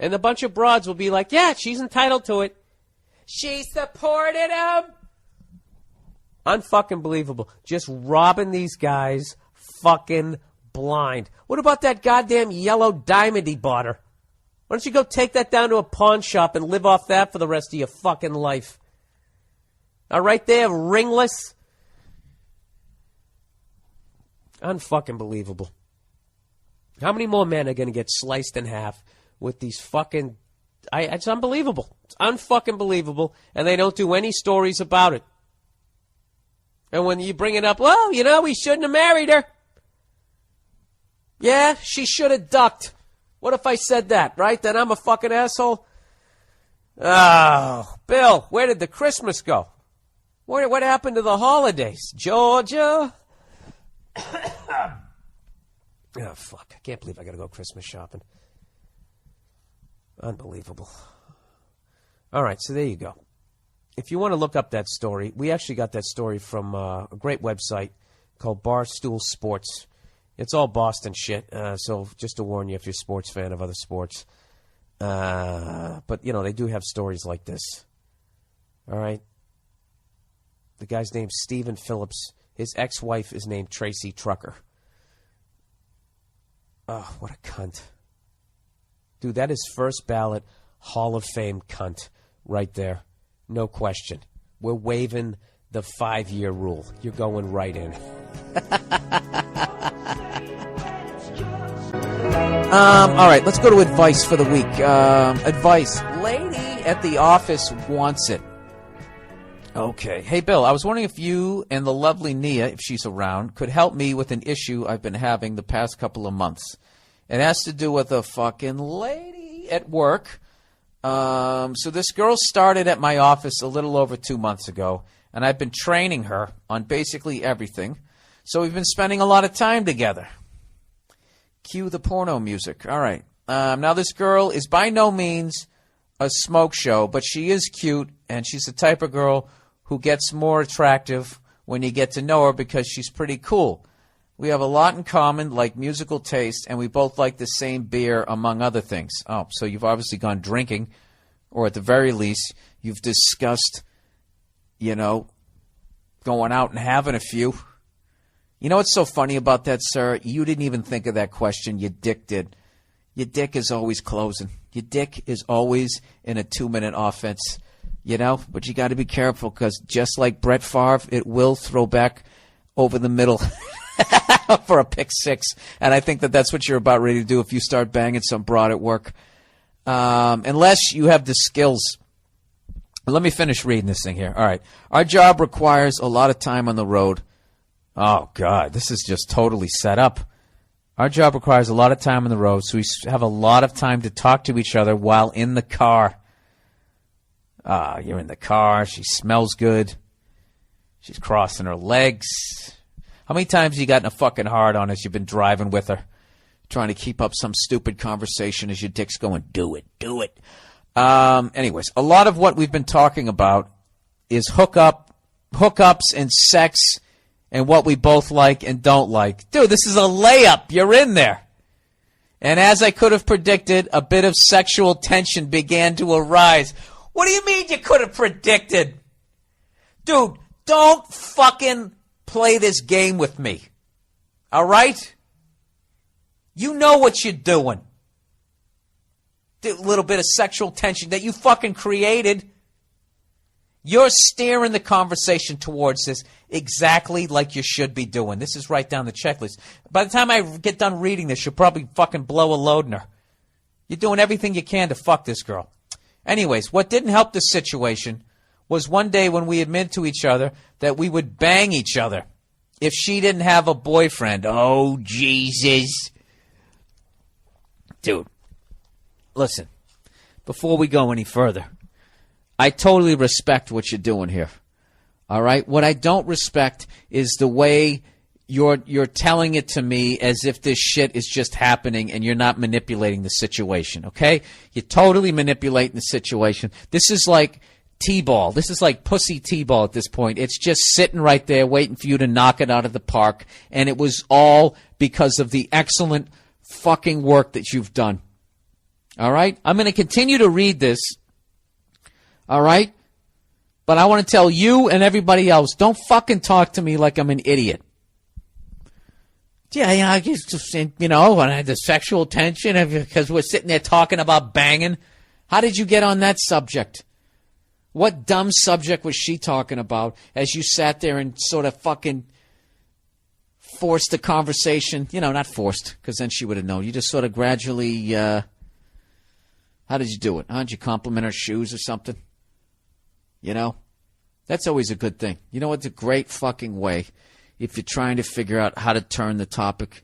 And a bunch of broads will be like, yeah, she's entitled to it. She supported him. Unfucking believable. Just robbing these guys fucking blind. What about that goddamn yellow diamond he bought her? Why don't you go take that down to a pawn shop and live off that for the rest of your fucking life? All right there, ringless. Unfucking believable. How many more men are going to get sliced in half with these fucking... It's unbelievable. It's unfucking believable. And they don't do any stories about it. And when you bring it up, well, you know, we shouldn't have married her. Yeah, she should have ducked. What if I said that, right? Then I'm a fucking asshole? Oh, Bill, where did the Christmas go? What happened to the holidays? Georgia? Oh, fuck. I can't believe I got to go Christmas shopping. Unbelievable. All right, so there you go. If you want to look up that story, we actually got that story from a great website called Barstool Sports. It's all Boston shit, so just to warn you if you're a sports fan of other sports. But, you know, they do have stories like this. All right? The guy's name's Stephen Phillips. His ex-wife is named Tracy Trucker. Oh, what a cunt. Dude, that is first ballot Hall of Fame cunt right there. No question. We're waiving the 5-year rule. You're going right in. All right, let's go to advice for the week. Advice. Lady at the office wants it. Okay. Hey, Bill, I was wondering if you and the lovely Nia, if she's around, could help me with an issue I've been having the past couple of months. It has to do with a fucking lady at work. So this girl started at my office a little over 2 months ago, and I've been training her on basically everything. So we've been spending a lot of time together. Cue the porno music. All right. Now this girl is by no means a smoke show, but she is cute, and she's the type of girl who gets more attractive when you get to know her because she's pretty cool. We have a lot in common, like musical taste, and we both like the same beer, among other things. Oh, so you've obviously gone drinking, or at the very least, you've discussed, you know, going out and having a few. You know what's so funny about that, sir? You didn't even think of that question. Your dick did. Your dick is always closing. Your dick is always in a 2-minute offense, you know? But you got to be careful because just like Brett Favre, it will throw back over the middle for a pick six. And I think that that's what you're about ready to do if you start banging some broad at work. Unless you have the skills. Let me finish reading this thing here. All right. Our job requires a lot of time on the road. Oh, God, this is just totally set up. Our job requires a lot of time on the road, so we have a lot of time to talk to each other while in the car. You're in the car. She smells good. She's crossing her legs. How many times have you gotten a fucking hard on as you've been driving with her, trying to keep up some stupid conversation as your dick's going, do it, do it. Anyways, a lot of what we've been talking about is hookups and sex and what we both like and don't like. Dude, this is a layup. You're in there. And as I could have predicted, a bit of sexual tension began to arise. What do you mean you could have predicted? Dude, don't fucking play this game with me. All right? You know what you're doing. A little bit of sexual tension that you fucking created. You're steering the conversation towards this exactly like you should be doing. This is right down the checklist. By the time I get done reading this, you'll probably fucking blow a load in her. You're doing everything you can to fuck this girl. Anyways, what didn't help the situation was one day when we admitted to each other that we would bang each other if she didn't have a boyfriend. Oh, Jesus. Dude, listen, before we go any further, I totally respect what you're doing here. All right? What I don't respect is the way you're telling it to me as if this shit is just happening and you're not manipulating the situation, okay? You're totally manipulating the situation. This is like T-ball. This is like pussy T-ball at this point. It's just sitting right there waiting for you to knock it out of the park, and it was all because of the excellent fucking work that you've done. All right? I'm going to continue to read this. All right? But I want to tell you and everybody else, don't fucking talk to me like I'm an idiot. Yeah, I just, when I had the sexual tension because we're sitting there talking about banging. How did you get on that subject? What dumb subject was she talking about as you sat there and sort of fucking forced the conversation? Not forced, because then she would have known. You just sort of gradually, how did you do it? Did you compliment her shoes or something? That's always a good thing. You know what's a great fucking way if you're trying to figure out how to turn the topic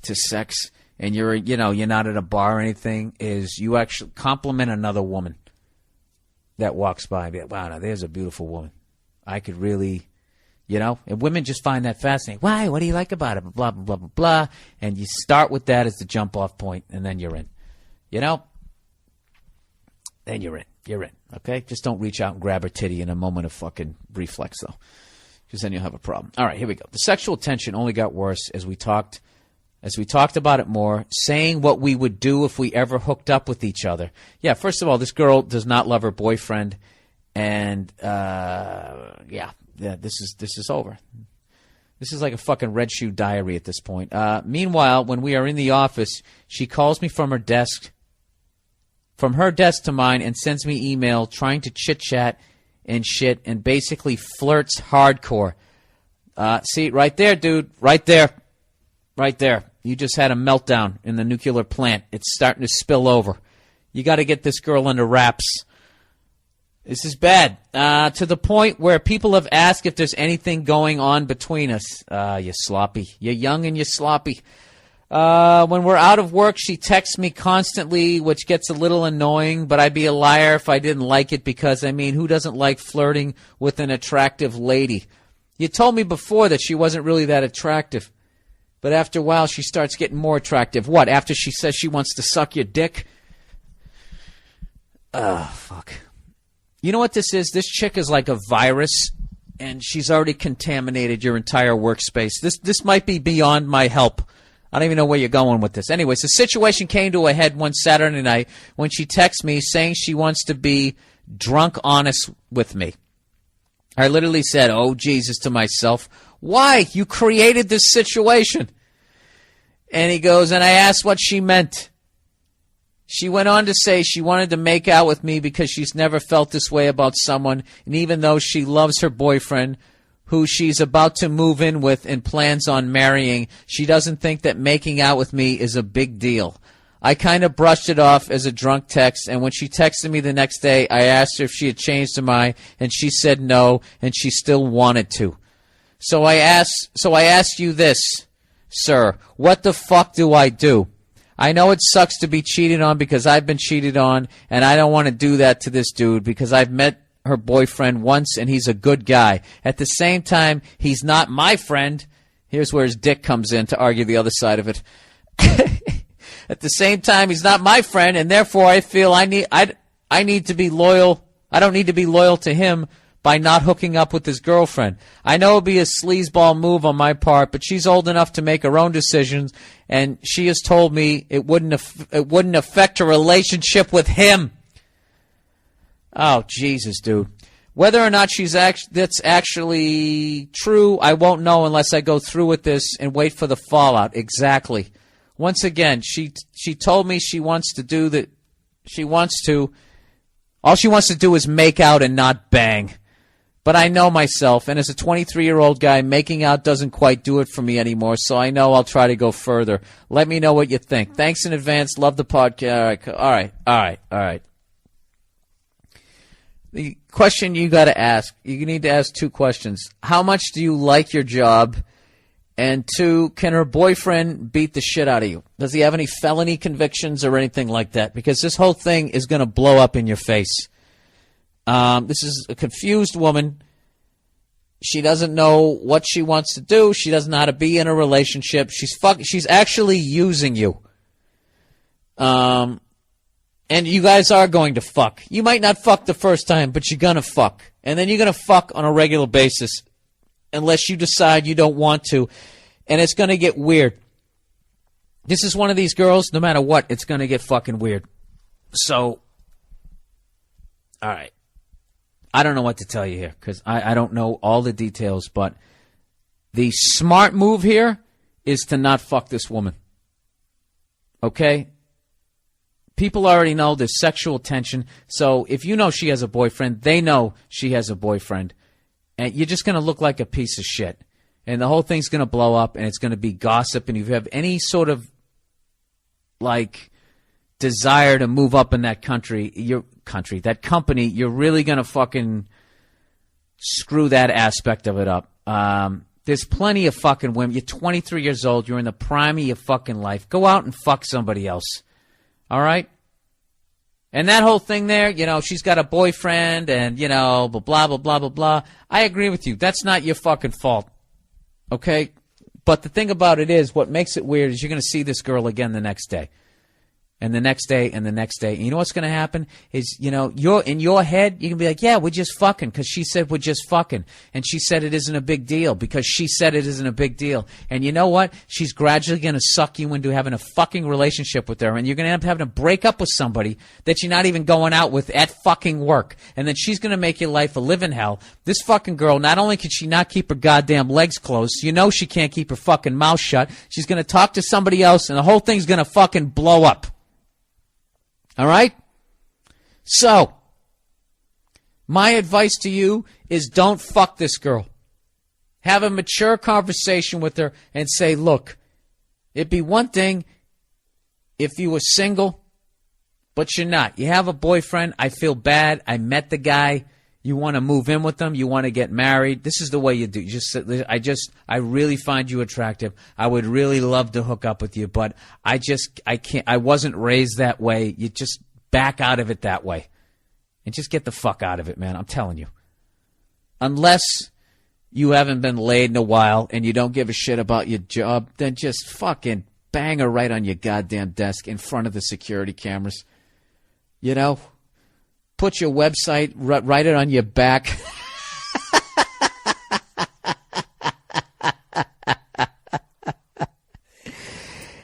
to sex and you're not at a bar or anything, is you actually compliment another woman that walks by and be like, wow, now there's a beautiful woman. I could really, and women just find that fascinating. Why? What do you like about it? Blah, blah, blah, blah, blah. And you start with that as the jump off point, and then you're in. Then you're in. You're in. Okay? Just don't reach out and grab her titty in a moment of fucking reflex, though, because then you'll have a problem. All right, here we go. The sexual tension only got worse as we talked about it more, saying what we would do if we ever hooked up with each other. Yeah, first of all, this girl does not love her boyfriend, and this is over. This is like a fucking Red Shoe Diary at this point. Meanwhile, when we are in the office, she calls me from her desk to mine, and sends me email trying to chit-chat and shit, and basically flirts hardcore. See, right there, dude. Right there. Right there. You just had a meltdown in the nuclear plant. It's starting to spill over. You got to get this girl under wraps. This is bad. To the point where people have asked if there's anything going on between us. You sloppy. You're young and you're sloppy. When we're out of work, she texts me constantly, which gets a little annoying, but I'd be a liar if I didn't like it because, who doesn't like flirting with an attractive lady? You told me before that she wasn't really that attractive, but after a while, she starts getting more attractive. What, after she says she wants to suck your dick? Oh, fuck. You know what this is? This chick is like a virus, and she's already contaminated your entire workspace. This might be beyond my help. I don't even know where you're going with this. Anyways, the situation came to a head one Saturday night when she texts me saying she wants to be drunk honest with me. I literally said, "Oh, Jesus," to myself. Why? You created this situation. And he goes, and I asked what she meant. She went on to say she wanted to make out with me because she's never felt this way about someone, and even though she loves her boyfriend, who she's about to move in with and plans on marrying, she doesn't think that making out with me is a big deal. I kind of brushed it off as a drunk text, and when she texted me the next day, I asked her if she had changed her mind, and she said no, and she still wanted to. So I ask you this, sir, what the fuck do I do? I know it sucks to be cheated on because I've been cheated on, and I don't want to do that to this dude because I've met her boyfriend once, and he's a good guy. At the same time, he's not my friend. Here's where his dick comes in to argue the other side of it. At the same time, he's not my friend, and therefore I feel I need to be loyal. I don't need to be loyal to him by not hooking up with his girlfriend. I know it would be a sleazeball move on my part, but she's old enough to make her own decisions, and she has told me it wouldn't affect her relationship with him. Oh, Jesus, dude. Whether or not that's actually true, I won't know unless I go through with this and wait for the fallout. Exactly. Once again, she told me she wants to do that. All she wants to do is make out and not bang. But I know myself, and as a 23-year-old guy, making out doesn't quite do it for me anymore, so I know I'll try to go further. Let me know what you think. Thanks in advance. Love the podcast. All right. The question you got to ask, you need to ask two questions. How much do you like your job? And two, can her boyfriend beat the shit out of you? Does he have any felony convictions or anything like that? Because this whole thing is going to blow up in your face. This is a confused woman. She doesn't know what she wants to do. She doesn't know how to be in a relationship. She's actually using you. And you guys are going to fuck. You might not fuck the first time, but you're going to fuck. And then you're going to fuck on a regular basis unless you decide you don't want to. And it's going to get weird. This is one of these girls, no matter what, it's going to get fucking weird. So, all right. I don't know what to tell you here because I don't know all the details, but the smart move here is to not fuck this woman. Okay? People already know there's sexual tension, so if you know she has a boyfriend, they know she has a boyfriend, and you're just going to look like a piece of shit. And the whole thing's going to blow up, and it's going to be gossip, and if you have any sort of, desire to move up in that company, you're really going to fucking screw that aspect of it up. There's plenty of fucking women. You're 23 years old. You're in the prime of your fucking life. Go out and fuck somebody else. All right? And that whole thing there, she's got a boyfriend and, blah, blah, blah, blah, blah, blah. I agree with you. That's not your fucking fault. Okay? But the thing about it is, what makes it weird is you're going to see this girl again the next day. And the next day, and the next day. And you know what's going to happen is, you're in your head, you can be like, yeah, we're just fucking because she said we're just fucking. And she said it isn't a big deal because she said it isn't a big deal. And you know what? She's gradually going to suck you into having a fucking relationship with her. And you're going to end up having to break up with somebody that you're not even going out with at fucking work. And then she's going to make your life a living hell. This fucking girl, not only can she not keep her goddamn legs closed, she can't keep her fucking mouth shut. She's going to talk to somebody else and the whole thing's going to fucking blow up. All right? So, my advice to you is don't fuck this girl. Have a mature conversation with her and say, look, it'd be one thing if you were single, but you're not. You have a boyfriend. I feel bad. I met the guy. You want to move in with him. You want to get married. This is the way you do. I really find you attractive. I would really love to hook up with you, but I can't. I wasn't raised that way. You just back out of it that way. And just get the fuck out of it, man. I'm telling you. Unless you haven't been laid in a while and you don't give a shit about your job, then just fucking bang her right on your goddamn desk in front of the security cameras. Put your website, write it on your back.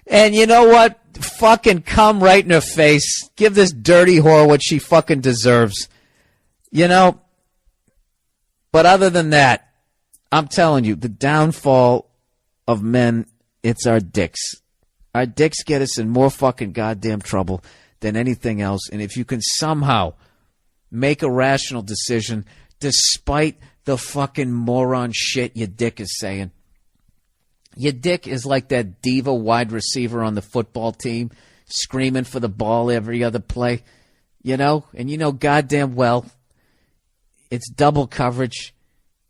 And you know what? Fucking come right in her face. Give this dirty whore what she fucking deserves. But other than that, I'm telling you, the downfall of men, it's our dicks. Our dicks get us in more fucking goddamn trouble than anything else. And if you can somehow make a rational decision despite the fucking moron shit your dick is saying. Your dick is like that diva wide receiver on the football team screaming for the ball every other play, and goddamn well it's double coverage,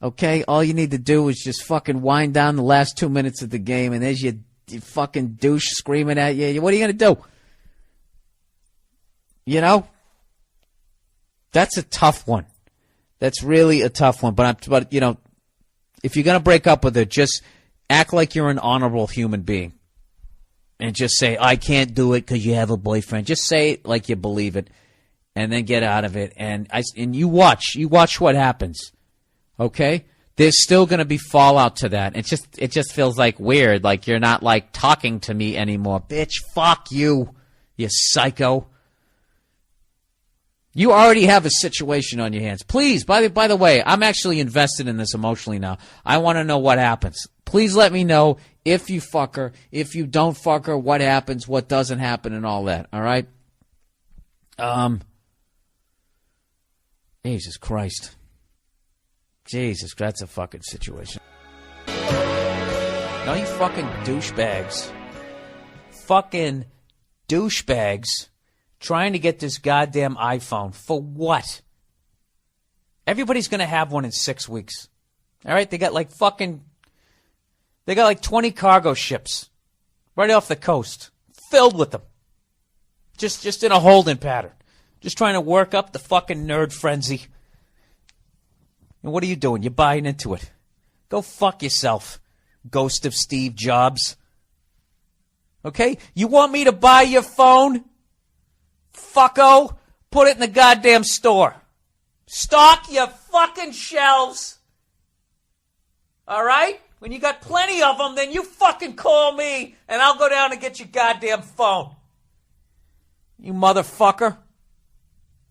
okay? All you need to do is just fucking wind down the last 2 minutes of the game and there's your fucking douche screaming at you. What are you going to do? That's a tough one. That's really a tough one. But if you're going to break up with her, just act like you're an honorable human being. And just say, I can't do it because you have a boyfriend. Just say it like you believe it. And then get out of it. And you watch what happens. Okay? There's still going to be fallout to that. It just feels like weird. Like you're not like talking to me anymore. Bitch, fuck you, you psycho. You already have a situation on your hands. Please, by the way, I'm actually invested in this emotionally now. I want to know what happens. Please let me know if you fuck her, if you don't fuck her, what happens, what doesn't happen, and all that. All right? Jesus Christ. Jesus, that's a fucking situation. No, you fucking douchebags. Fucking douchebags. Trying to get this goddamn iPhone. For what? Everybody's going to have one in 6 weeks. All right? They got like 20 cargo ships right off the coast filled with them. Just in a holding pattern. Just trying to work up the fucking nerd frenzy. And what are you doing? You're buying into it. Go fuck yourself, ghost of Steve Jobs. Okay? You want me to buy your phone? Fucko, put it in the goddamn store. Stock your fucking shelves. All right? When you got plenty of them, then you fucking call me and I'll go down and get your goddamn phone. You motherfucker.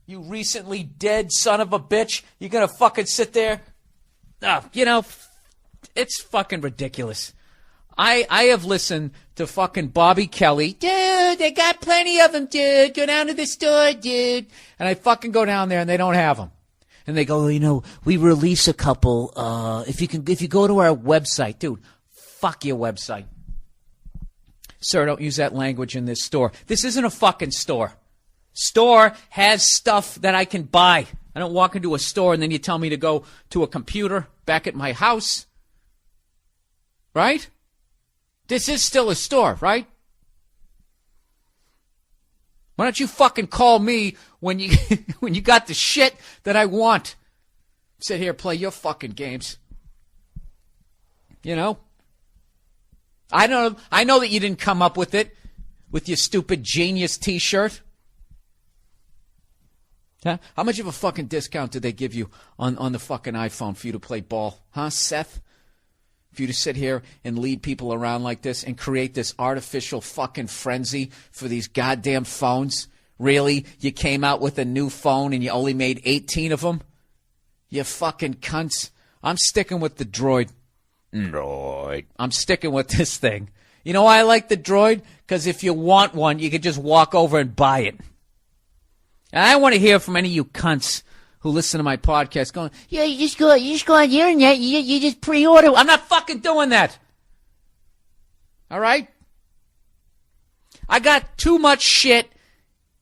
You recently dead son of a bitch. You're going to fucking sit there? It's fucking ridiculous. I have listened to fucking Bobby Kelly. Dude, they got plenty of them, dude. Go down to the store, dude. And I fucking go down there and they don't have them. And they go, we release a couple. If you go to our website, dude, fuck your website. Sir, don't use that language in this store. This isn't a fucking store. Store has stuff that I can buy. I don't walk into a store and then you tell me to go to a computer back at my house. Right? This is still a store, right? Why don't you fucking call me when you when you got the shit that I want? Sit here, play your fucking games. You know? I know that you didn't come up with it with your stupid genius T-shirt. Huh? How much of a fucking discount did they give you on the fucking iPhone for you to play ball? Huh, Seth? For you to sit here and lead people around like this and create this artificial fucking frenzy for these goddamn phones? Really? You came out with a new phone and you only made 18 of them? You fucking cunts. I'm sticking with the Droid. I'm sticking with this thing. You know why I like the Droid? Because if you want one, you can just walk over and buy it. And I want to hear from any of you cunts who listen to my podcast going, yeah, you just go on the internet, you just pre-order. I'm not fucking doing that. All right? I got too much shit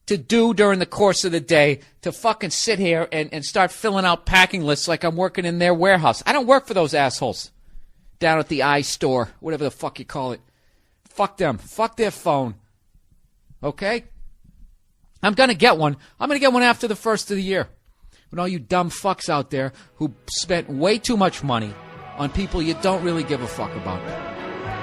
to do during the course of the day to fucking sit here and start filling out packing lists like I'm working in their warehouse. I don't work for those assholes down at the iStore, whatever the fuck you call it. Fuck them. Fuck their phone. Okay? I'm going to get one. I'm going to get one after the first of the year. When all you dumb fucks out there who spent way too much money on people you don't really give a fuck about.